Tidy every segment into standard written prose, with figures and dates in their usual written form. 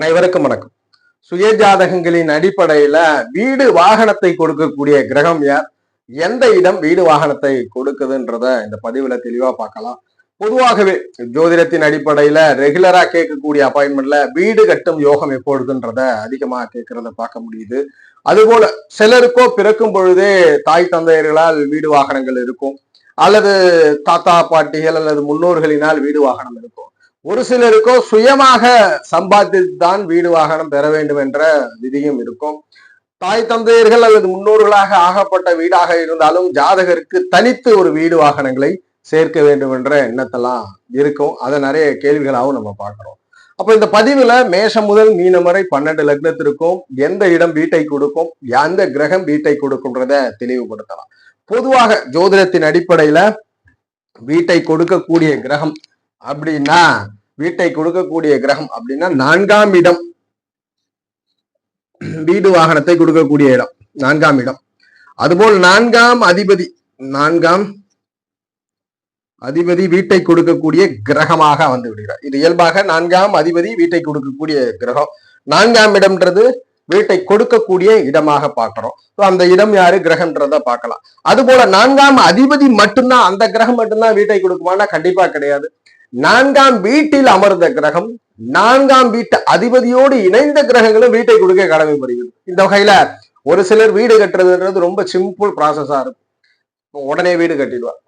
அனைவருக்கும் வணக்கம். சுய ஜாதகங்களின் அடிப்படையில வீடு வாகனத்தை கொடுக்கக்கூடிய கிரகம் யார், எந்த இடம் வீடு வாகனத்தை கொடுக்குதுன்றத இந்த பதிவுல தெளிவா பார்க்கலாம். பொதுவாகவே ஜோதிடத்தின் அடிப்படையில ரெகுலரா கேட்கக்கூடிய அப்பாயின்மெண்ட்ல வீடு கட்டும் யோகம் எப்பொழுதுன்றத அதிகமா கேட்கறத பார்க்க முடியுது. அதுபோல சிலருக்கோ பிறக்கும் பொழுதே தாய் தந்தையர்களால் வீடு வாகனங்கள் இருக்கும், அல்லது தாத்தா பாட்டிகள் அல்லது முன்னோர்களினால் வீடு வாகனம் இருக்கும். ஒரு சிலருக்கோ சுயமாக சம்பாதித்துதான் வீடு வாகனம் பெற வேண்டும் என்ற விதியும் இருக்கும். தாய் தந்தையர்கள் அல்லது முன்னோர்களாக ஆகப்பட்ட வீடாக இருந்தாலும் ஜாதகருக்கு தனித்து ஒரு வீடு வாகனங்களை சேர்க்க வேண்டும் என்ற எண்ணத்தெல்லாம் இருக்கும். அதை நிறைய கேள்விகளாகவும் நம்ம பார்க்கிறோம். அப்ப இந்த பதிவுல மேஷம் முதல் மீனம் வரை 12 லக்னத்திற்கும் எந்த இடம் வீட்டை கொடுக்கும், எந்த கிரகம் வீட்டை கொடுக்கும்ன்றத தெளிவுபடுத்தலாம். பொதுவாக ஜோதிடத்தின் அடிப்படையில வீட்டை கொடுக்கக்கூடிய கிரகம் அப்படின்னா, வீட்டை கொடுக்கக்கூடிய கிரகம் அப்படின்னா 4ஆம் இடம் வீடு வாகனத்தை கொடுக்கக்கூடிய இடம் 4ஆம் இடம். அதுபோல் 4ஆம் அதிபதி வீட்டை கொடுக்கக்கூடிய கிரகமாக வந்து விடுகிறார். இது இயல்பாக 4ஆம் அதிபதி வீட்டை கொடுக்கக்கூடிய கிரகம். 4ஆம் இடம்ன்றது வீட்டை கொடுக்கக்கூடிய இடமாக பார்க்கிறோம். அந்த இடம் யாரு, கிரகம்ன்றத பார்க்கலாம். அது போல 4ஆம் அதிபதி மட்டும்தான், அந்த கிரகம் மட்டும்தான் வீட்டை கொடுக்குமானா கண்டிப்பா கிடையாது. 4ஆம் வீட்டில் அமர்ந்த கிரகம் 4ஆம் வீட்டு அதிபதியோடு இணைந்த கிரகங்களும் வீட்டை கொடுக்க கடமைப்படுகிறது. இந்த வகையில ஒரு சிலர் வீடு கட்டுறதுன்றது ரொம்ப சிம்பிள் ப்ராசஸா இருக்கும். உடனே வீடு கட்டிடுவார்.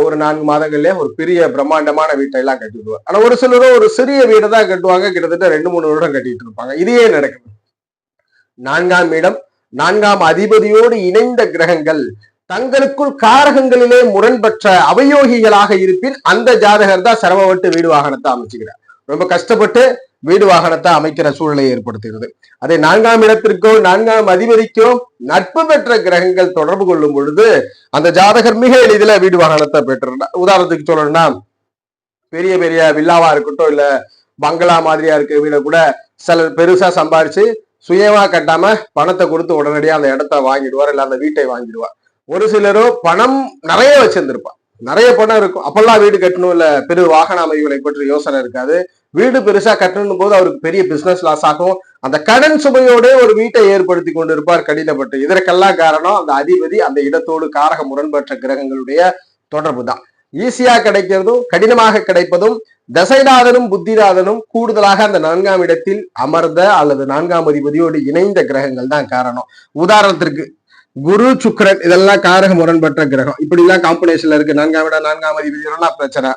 ஒரு 4 மாதங்கள்லயே ஒரு பெரிய பிரம்மாண்டமான வீட்டை எல்லாம் கட்டிடுவார். ஆனா ஒரு சிலரும் ஒரு சிறிய வீடு தான் கட்டுவாங்க, கிட்டத்தட்ட 2-3 வருடம் கட்டிட்டு இருப்பாங்க. இதையே நடக்குது. 4ஆம் இடம் 4ஆம் அதிபதியோடு இணைந்த கிரகங்கள் தங்களுக்குள் காரகங்களிலே முரண்பற்ற அவயோகிகளாக இருப்பின் அந்த ஜாதகர் தான் சிரமப்பட்டு வீடு வாகனத்தை அமைச்சுக்கிறார். ரொம்ப கஷ்டப்பட்டு வீடு வாகனத்தை அமைக்கிற சூழலை ஏற்படுத்துகிறது. அதே 4ஆம் இடத்திற்கோ 4ஆம் அதிபதிக்கோ நட்பு பெற்ற கிரகங்கள் தொடர்பு கொள்ளும் பொழுது அந்த ஜாதகர் மிக எளிதில வீடு வாகனத்தை பெற்றுறார். உதாரணத்துக்கு சொல்லணும்னா, பெரிய பெரிய வில்லாவா இருக்கட்டும், இல்ல பங்களா மாதிரியா இருக்க வீட கூட சிலர் பெருசா சம்பாரிச்சு சுயமா கட்டாம பணத்தை கொடுத்து உடனடியா அந்த இடத்த வாங்கிடுவார், இல்ல அந்த வீட்டை வாங்கிடுவார். ஒரு சிலரோ பணம் நிறைய வச்சிருந்திருப்பான், நிறைய பணம் இருக்கும், அப்பெல்லாம் வீடு கட்டணும் இல்ல பெரு வாகன அமைவுகளை பற்றி யோசனை இருக்காது. வீடு பெருசா கட்டணும் போது அவருக்கு பெரிய பிசினஸ் லாஸ் ஆகும். அந்த கடன் சுமையோட ஒரு வீட்டை ஏற்படுத்தி கொண்டு இருப்பார் கடினப்பட்டு. இதற்கெல்லாம் காரணம் அந்த அதிபதி அந்த இடத்தோடு காரக முரண்பற்ற கிரகங்களுடைய தொடர்பு தான். ஈஸியா கிடைக்கிறதும் கடினமாக கிடைப்பதும் தசைநாதனும் புத்திநாதனும் கூடுதலாக அந்த 4ஆம் இடத்தில் அமர்ந்த அல்லது 4ஆம் அதிபதியோடு இணைந்த கிரகங்கள் தான் காரணம். உதாரணத்திற்கு குரு சுக்கிரன் இதெல்லாம் காரக முரண்பற்ற கிரகம். இப்படி எல்லாம் காம்பினேஷன்ல இருக்கு. 4ஆம் இடம் 4ஆம் அதிபதி பிரச்சனை.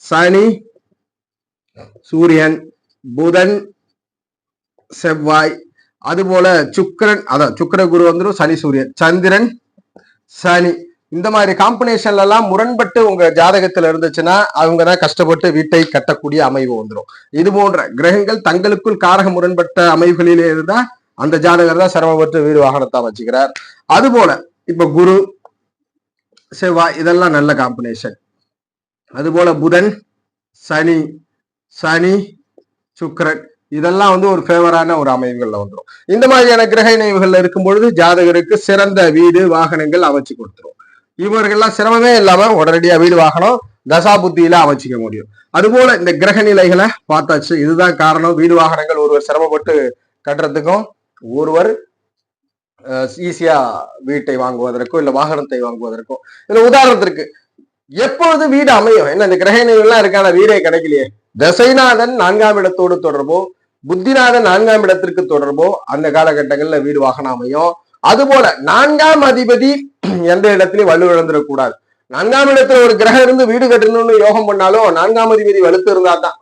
சனி சூரியன் புதன் செவ்வாய், அது போல சுக்கிரன், அதான் சுக்கிர குரு வந்துடும், சனி சூரியன், சந்திரன் சனி, இந்த மாதிரி காம்பினேஷன்ல எல்லாம் முரண்பட்டு உங்க ஜாதகத்துல இருந்துச்சுன்னா அவங்கதான் கஷ்டப்பட்டு வீட்டை கட்டக்கூடிய அமைவு வந்துடும். இது போன்ற கிரகங்கள் தங்களுக்குள் காரக முரண்பட்ட அமைவுகளிலே இருந்தா அந்த ஜாதகர் தான் சிரமப்பட்டு வீடு வாகனத்தை வச்சுக்கிறார். அது போல இப்ப குரு செவ்வாய் இதெல்லாம் நல்ல காம்பினேஷன். அது போல புதன் சனி சுக்கிரன் இதெல்லாம் வந்து ஒரு ஃபேவரான ஒரு அமைவுகள்ல வந்துடும். இந்த மாதிரியான கிரக இணைவுகள்ல இருக்கும் பொழுது ஜாதகருக்கு சிறந்த வீடு வாகனங்கள் அமைச்சு கொடுத்துரும். இவர்கள்லாம் சிரமமே இல்லாம உடனடியா வீடு வாகனம் தசா புத்தியில அமைச்சிக்க முடியும். அதுபோல இந்த கிரக நிலைகளை பார்த்தாச்சு. இதுதான் காரணம். வீடு வாகனங்கள் ஒருவர் சிரமப்பட்டு கட்டுறதுக்கும் ஒருவர் ஈஸியா வீட்டை வாங்குவதற்கும் இல்ல வாகனத்தை வாங்குவதற்கும். இதுல உதாரணத்திற்கு எப்பொழுது வீடு அமையும், என்ன இந்த கிரக நிலைகள்லாம் இருக்கான வீடே கிடைக்கலையே, தசைநாதன் 4ஆம் இடத்தோடு தொடர்போ புத்திநாதன் 4ஆம் இடத்திற்கு தொடர்போ அந்த காலகட்டங்கள்ல வீடு வாகனம் அமையும். அதுபோல 4ஆம் அதிபதி எந்த இடத்துலயும் வலுவிழந்துடக்கூடாது. 4ஆம் இடத்துல ஒரு கிரகம் இருந்து வீடு கட்டணும்னு யோகம் பண்ணாலும் 4ஆம் அதிபதி வலுத்து இருந்தா தான்.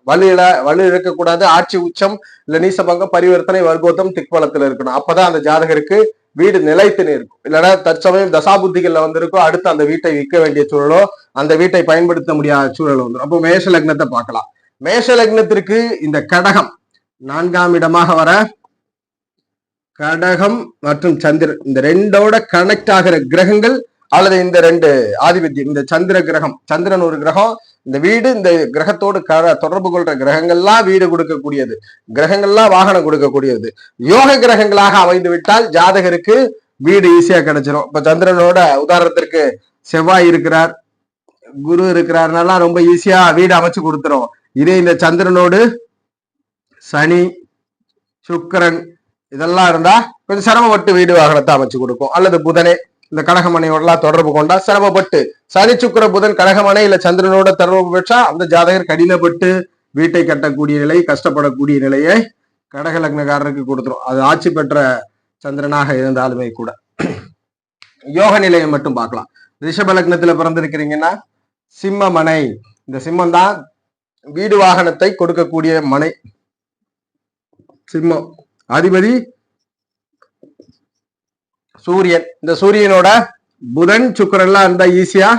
வலு இழக்கக்கூடாது. ஆட்சி உச்சம் இல்ல நீசபங்கம் பரிவர்த்தனை வர்க்கோத்தம் திக்பலத்துல இருக்கணும். அப்பதான் அந்த ஜாதகருக்கு வீடு நிலைத்துன்னு இருக்கும். இல்லைன்னா தற்சமயம் தசாபுத்திகள்ல வந்திருக்கோ அடுத்து அந்த வீட்டை விற்க வேண்டிய சூழலோ அந்த வீட்டை பயன்படுத்த முடியாத சூழல் வந்துடும். அப்போ மேஷ லக்னத்தை பார்க்கலாம். மேஷ லக்னத்திற்கு இந்த கடகம் 4ஆம் இடமாக வர கடகம் மற்றும் சந்திரன் இந்த ரெண்டோட கனெக்ட் ஆகிற கிரகங்கள் அல்லது இந்த 2 ஆதிபத்தியம், இந்த சந்திர கிரகம், சந்திரன் ஒரு கிரகம், இந்த வீடு இந்த கிரகத்தோடு தொடர்பு கொள்ற கிரகங்கள்லாம் வீடு கொடுக்கக்கூடியது, கிரகங்கள்லாம் வாகனம் கொடுக்கக்கூடியது. யோக கிரகங்களாக அமைந்து விட்டால் ஜாதகருக்கு வீடு ஈஸியா கிடைச்சிடும். இப்ப சந்திரனோட உதாரணத்திற்கு செவ்வாய் இருக்கிறார், குரு இருக்கிறாருனால ரொம்ப ஈஸியா வீடு அமைச்சு கொடுத்துரும். இதே இந்த சந்திரனோடு சனி சுக்கிரன் இதெல்லாம் இருந்தா கொஞ்சம் சிரமப்பட்டு வீடு வாகனத்தை அமைச்சு கொடுக்கும். அல்லது புதனே இந்த கடகமனையோடலாம் தொடர்பு கொண்டா சிரமப்பட்டு, சனி சுக்கிர புதன் கடகமனை இல்ல சந்திரனோட தொடர்பு பெற்றா அந்த ஜாதகர் கடினப்பட்டு வீட்டை கட்டக்கூடிய நிலை, கஷ்டப்படக்கூடிய நிலையை கடக லக்னக்காரருக்கு கொடுத்துரும். அது ஆட்சி பெற்ற சந்திரனாக இருந்தாலுமே கூட. யோக நிலையை மட்டும் பார்க்கலாம். ரிஷப லக்னத்துல பிறந்திருக்கிறீங்கன்னா சிம்ம மனை, இந்த சிம்மம் தான் வீடு வாகனத்தை கொடுக்கக்கூடிய மனை. சிம்மம் அதிபதி சூரியன். இந்த சூரியனோட புதன் சுக்கிரன்லாம் இருந்தா ஈஸியா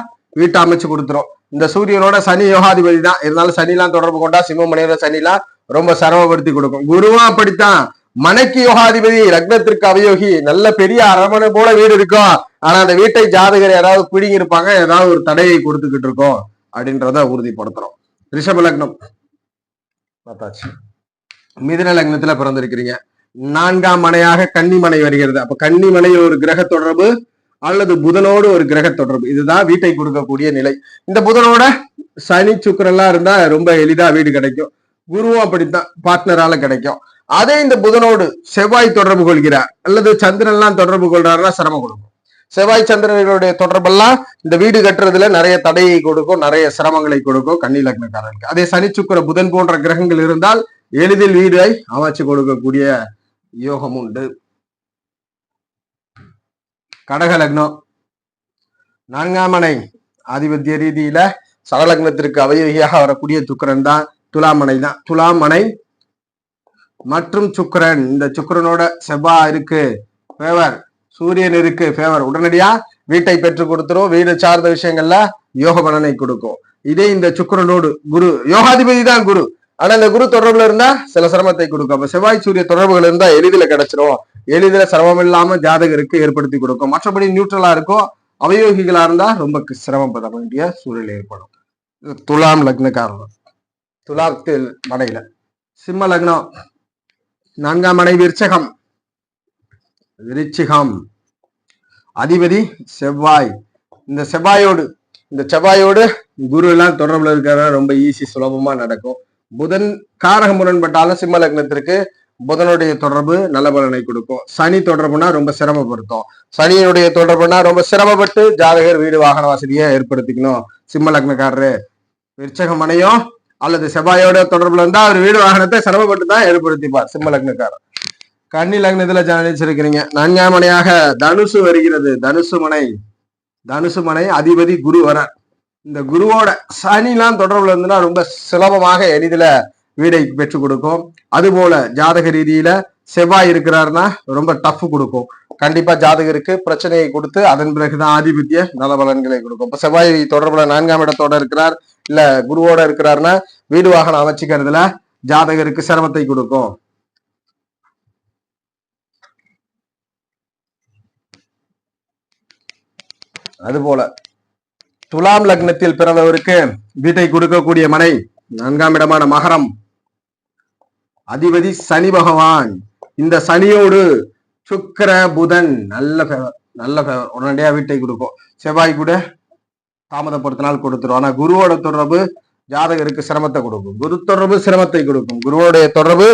வீட்டை அமைச்சு கொடுத்துரும். இந்த சூரியனோட சனி யோகாதிபதி தான் இருந்தாலும் சனிலாம் தொடர்பு கொண்டா சிம்ம மனையோட சனிலாம் ரொம்ப சிரமப்படுத்தி கொடுக்கும். குருவும் அப்படித்தான், மனைக்கு யோகாதிபதி, லக்னத்திற்கு அவயோகி. நல்ல பெரிய அரண்மனை போல வீடு இருக்கும், ஆனா அந்த வீட்டை ஜாதகர் யாராவது பிடிங்கி இருப்பாங்க, ஏதாவது ஒரு தடையை கொடுத்துக்கிட்டு இருக்கோம் அப்படின்றத உறுதிப்படுத்துறோம். ரிஷப லக்னம் பார்த்தாச்சு. மிதுன லக்னத்துல பிறந்திருக்கிறீங்க, 4ஆம் மனையாக கன்னிமனை வருகிறது. அப்ப கன்னிமனை ஒரு கிரக தொடர்பு அல்லது புதனோடு ஒரு கிரக தொடர்பு, இதுதான் வீட்டை கொடுக்கக்கூடிய நிலை. இந்த புதனோட சனி சுக்கிரன்லாம் இருந்தா ரொம்ப எளிதா வீடு கிடைக்கும். குருவும் அப்படித்தான், பார்ட்னரால கிடைக்கும். அதே இந்த புதனோடு செவ்வாய் தொடர்பு கொள்கிறார் அல்லது சந்திரன்லாம் தொடர்பு கொள்றாருன்னா சிரமம் கொடுக்கும். செவ்வாய் சந்திரனுடைய தொடர்பெல்லாம் இந்த வீடு கட்டுறதுல நிறைய தடையை கொடுக்கும், நிறைய சிரமங்களை கொடுக்கும் கன்னி லக்னக்காரர்களுக்கு. அதே சனி சுக்கிர புதன் போன்ற கிரகங்கள் இருந்தால் எளிதில் வீடை அமைச்சு கொடுக்கக்கூடிய யோகம் உண்டு. கடக லக்னம், 4ஆம் மனை ஆதிபத்திய ரீதியில சகலக்னத்திற்கு அவயோகியாக வரக்கூடிய சுக்கிரன் தான் துலாமனை தான். துலாமனை மற்றும் சுக்கிரன், இந்த சுக்கிரனோட செவ்வாய் இருக்கு ஃபேவர், சூரியன் இருக்கு ஃபேவர், உடனடியா வீட்டை பெற்றுக் கொடுத்துரும். வீடு சார்ந்த விஷயங்கள்ல யோக பலனை கொடுக்கும். இதே இந்த சுக்கிரனோடு குரு, யோகாதிபதி தான் குரு, ஆனா இந்த குரு தொடர்புல இருந்தா சில சிரமத்தை கொடுக்கும். அப்ப செவ்வாய் சூரிய தொடர்புகள் இருந்தா எளிதில கிடைச்சிரும், எளிதில சிரமம் இல்லாம ஜாதகருக்கு ஏற்படுத்தி கொடுக்கும். மற்றபடி நியூட்ரலா இருக்கும், அவயோகிகளா இருந்தா ரொம்ப சிரமப்பட வேண்டிய சூழல் ஏற்படும். துலாம் லக்னக்காரர், துலாத்தில் மனையில. சிம்ம லக்னம், 4ஆம் மனை விருச்சகம், விருச்சிகம் அதிபதி செவ்வாய். இந்த செவ்வாயோடு குரு எல்லாம் தொடர்புல இருக்கிற ரொம்ப ஈஸி, சுலபமா நடக்கும். புதன் காரக முரண்பட்டாலும் சிம்ம லக்னத்திற்கு புதனுடைய தொடர்பு நல்ல பலனை கொடுக்கும். சனி தொடர்புனா ரொம்ப சிரமப்படுத்தும். சனியினுடைய தொடர்புனா ரொம்ப சிரமப்பட்டு ஜாதகர் வீடு வாகன வசதியை ஏற்படுத்திக்கணும். சிம்ம லக்னக்காரரு விருச்சக மனையும் அல்லது செவ்வாயோட தொடர்புல இருந்தா அவர் வீடு வாகனத்தை சிரமப்பட்டு தான் ஏற்படுத்திப்பார் சிம்ம லக்னக்காரர். கன்னி லக்னத்துல ஜனிச்சிருக்கிறீங்க, 4ஆம் மனையாக தனுசு வருகிறது. தனுசு மனை அதிபதி குரு வர. இந்த குருவோட சனிலாம் தொடர்புல இருந்துன்னா ரொம்ப சுலபமாக எளிதில வீடை பெற்றுக் கொடுக்கும். அதுபோல ஜாதக ரீதியில செவ்வாய் இருக்கிறாருன்னா ரொம்ப டஃப் கொடுக்கும். கண்டிப்பா ஜாதகருக்கு பிரச்சனையை கொடுத்து அதன் பிறகுதான் ஆதிபத்திய நல பலன்களை கொடுக்கும். இப்ப செவ்வாய் தொடர்புல 4ஆம் இடத்தோட இருக்கிறார் இல்ல குருவோட இருக்கிறாருன்னா வீடு வாகனம் அமைச்சிக்கிறதுல ஜாதகருக்கு சிரமத்தை கொடுக்கும். அதுபோல துலாம் லக்னத்தில் பிறந்தவருக்கு வீட்டை கொடுக்கக்கூடிய மனை 4ஆம் இடமான மகரம், அதிபதி சனி பகவான். இந்த சனியோடு சுக்கிர புதன் நல்ல ஃபேவர், உடனடியா வீட்டை கொடுக்கும். செவ்வாய் கூட தாமதப்படுத்தினால் கொடுத்துரும். ஆனா குருவோட தொடர்பு ஜாதகருக்கு சிரமத்தை கொடுக்கும். குரு தொடர்பு சிரமத்தை கொடுக்கும், குருவோடைய தொடர்பு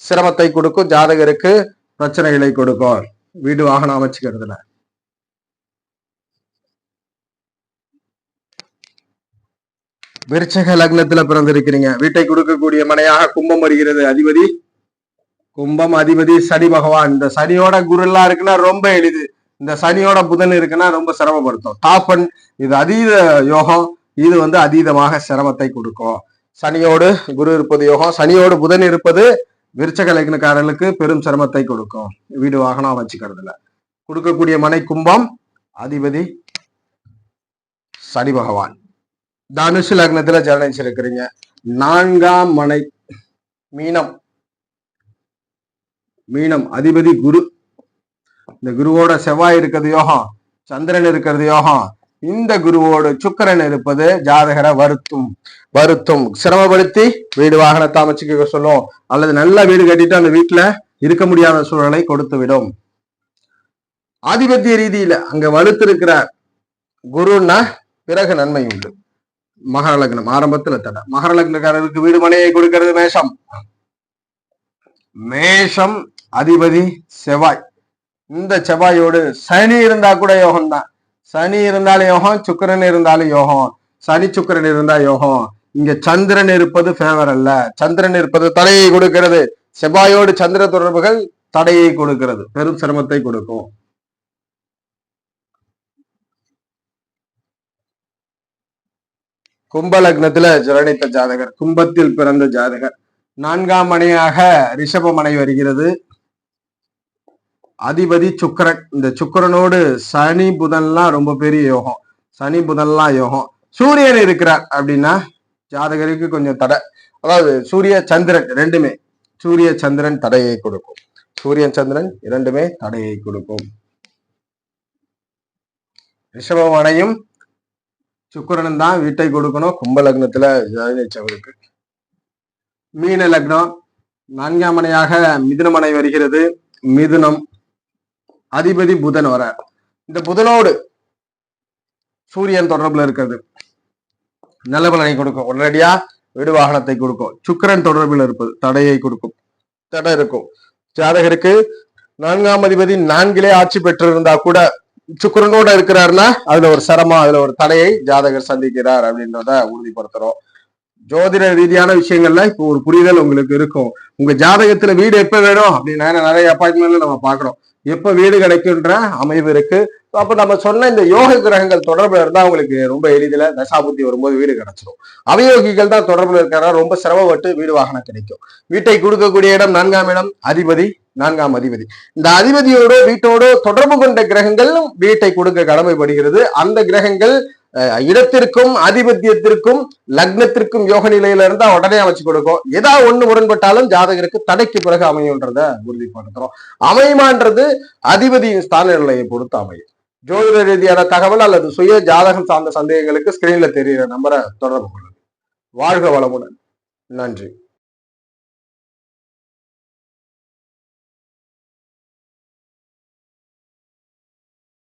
சிரமத்தை கொடுக்கும், ஜாதகருக்கு பிரச்சனைகளை கொடுக்கும் வீடு வாகனம் அமைச்சுக்கிறதுல. விருச்சக லக்னத்துல பிறந்திருக்கிறீங்க, வீட்டை கொடுக்கக்கூடிய மனையாக கும்பம் வருகிறது. அதிபதி சனி பகவான். இந்த சனியோட குரு எல்லாம் இருக்குன்னா ரொம்ப எளிது, இந்த சனியோட புதன் இருக்குன்னா ரொம்ப சிரமப்படுத்தும். டாப்பன் இது அதீத யோகம், இது அதீதமாக சிரமத்தை கொடுக்கும். சனியோடு குரு இருப்பது யோகம், சனியோடு புதன் இருப்பது விருச்சக லக்னக்காரர்களுக்கு பெரும் சிரமத்தை கொடுக்கும் வீடு வாகனம் வச்சுக்கிறதுல. கொடுக்கக்கூடிய மனை கும்பம், அதிபதி சனி பகவான். தனுசு லக்னத்துல ஜனிச்சிருக்கிறீங்க, 4ஆம் மனை மீனம், அதிபதி குரு. இந்த குருவோட செவ்வாய் இருக்கிறது யோகம், சந்திரன் இருக்கிறது யோகம். இந்த குருவோடு சுக்கிரன் இருப்பது ஜாதகரை வருத்தும் சிரமப்படுத்தி வீடு வாகனத்தை அமைச்சுக்க சொல்லும், அல்லது நல்ல வீடு கட்டிட்டு அந்த வீட்டுல இருக்க முடியாத சூழலை கொடுத்து விடும். ஆதிபத்திய ரீதியில அங்க வலுத்து இருக்கிறார் குருன்னா பிறகு நன்மை உண்டு. மகர லக்னம் ஆரம்பத்துல தடை. மகர லக்னக்காரருக்கு வீடு மனையை கொடுக்கிறது மேஷம், மேஷம் அதிபதி செவ்வாய். இந்த செவ்வாயோடு சனி இருந்தா கூட யோகம் தான். சனி இருந்தாலும் யோகம், சுக்கிரன் இருந்தாலும் யோகம். சனி சுக்கிரன் இருந்தா யோகம். இங்க சந்திரன் இருப்பது ஃபேவர் அல்ல. சந்திரன் இருப்பது தடையை கொடுக்கிறது. செவ்வாயோடு சந்திர தொடர்புகள் தடையை கொடுக்கிறது, பெரும் சிரமத்தை கொடுக்கும். கும்ப லக்னத்துல ஜனனித்த ஜாதகர், கும்பத்தில் பிறந்த ஜாதகர். 4ஆம் மனையாக ரிஷப மனை வருகிறது. அதிபதி சுக்கிரன். இந்த சுக்கிரனோடு சனி புதன்லாம் ரொம்ப பெரிய யோகம். சனி புதன்லாம் யோகம். சூரியன் இருக்கிறார் அப்படின்னா ஜாதகருக்கு கொஞ்சம் தடை. அதாவது சூரிய சந்திரன் ரெண்டுமே, சூரிய சந்திரன் தடையை கொடுக்கும். சூரியன் சந்திரன் இரண்டுமே தடையை கொடுக்கும். ரிஷபமனையும் சுக்கிரனும் தான் வீட்டை கொடுக்கணும் கும்ப லக்னத்துல ஜனனிச்சவருக்கு. மீன லக்னம் 4ஆம் மனையாக மிதுனமனை வருகிறது. மிதுனம் அதிபதி புதன் வர. இந்த புதனோடு சூரியன் தொடர்புல இருக்கிறது நல்ல பலனை கொடுக்கும். உடனடியா வீடு வாகனத்தை கொடுக்கும். சுக்கிரன் தொடர்பில் இருப்பது தடையை கொடுக்கும். தடை இருக்கும். ஜாதகருக்கு 4ஆம் அதிபதி 4லே ஆட்சி பெற்றிருந்தா கூட சுக்கிரனோட இருக்கிறாருன்னா அதுல ஒரு சிரமம், அதுல ஒரு தடையை ஜாதகர் சந்திக்கிறார் அப்படின்றத உறுதிப்படுத்துறோம். ஜோதிட ரீதியான விஷயங்கள்ல இப்போ ஒரு புரிதல் உங்களுக்கு இருக்கும். உங்க ஜாதகத்துல வீடு எப்ப வேணும் அப்படின்னா நிறைய அப்பாயின்மெண்ட்ல நம்ம பாக்குறோம். எப்ப வீடு கிடைக்குன்ற அமைவு இருக்கு. அப்ப நம்ம சொன்ன இந்த யோக கிரகங்கள் தொடர்புல இருந்தா உங்களுக்கு ரொம்ப எளிதில தசாபுத்தி வரும்போது வீடு கிடைச்சிடும். அவயோகிகள் தான் தொடர்புல இருக்கிறா ரொம்ப சிரமப்பட்டு வீடு வாகனம் கிடைக்கும். வீட்டை கொடுக்கக்கூடிய இடம் 4ஆம் இடம், அதிபதி 4ஆம் அதிபதி. இந்த அதிபதியோட வீட்டோடு தொடர்பு கொண்ட கிரகங்களும் வீட்டை கொடுக்க கடமைப்படுகிறது. அந்த கிரகங்கள் இடத்திற்கும் அதிபத்தியத்திற்கும் லக்னத்திற்கும் யோக நிலையில இருந்தா உடனே அமைச்சு கொடுக்கும். ஏதாவது ஒண்ணு முரண்பட்டாலும் ஜாதகருக்கு தடைக்கு பிறகு அமையும்ன்றத உறுதிப்படுத்துறோம். அமையுமான்றது அதிபதியின் ஸ்தான நிலையை பொறுத்து அமையும். ஜோதிட ரீதியான தகவல் அல்லது சுய ஜாதகம் சார்ந்த சந்தேகங்களுக்கு ஸ்கிரீன்ல தெரிகிற நம்பரை தொடர்பு கொள்ளுங்க. வாழ்க வளமுடன். நன்றி.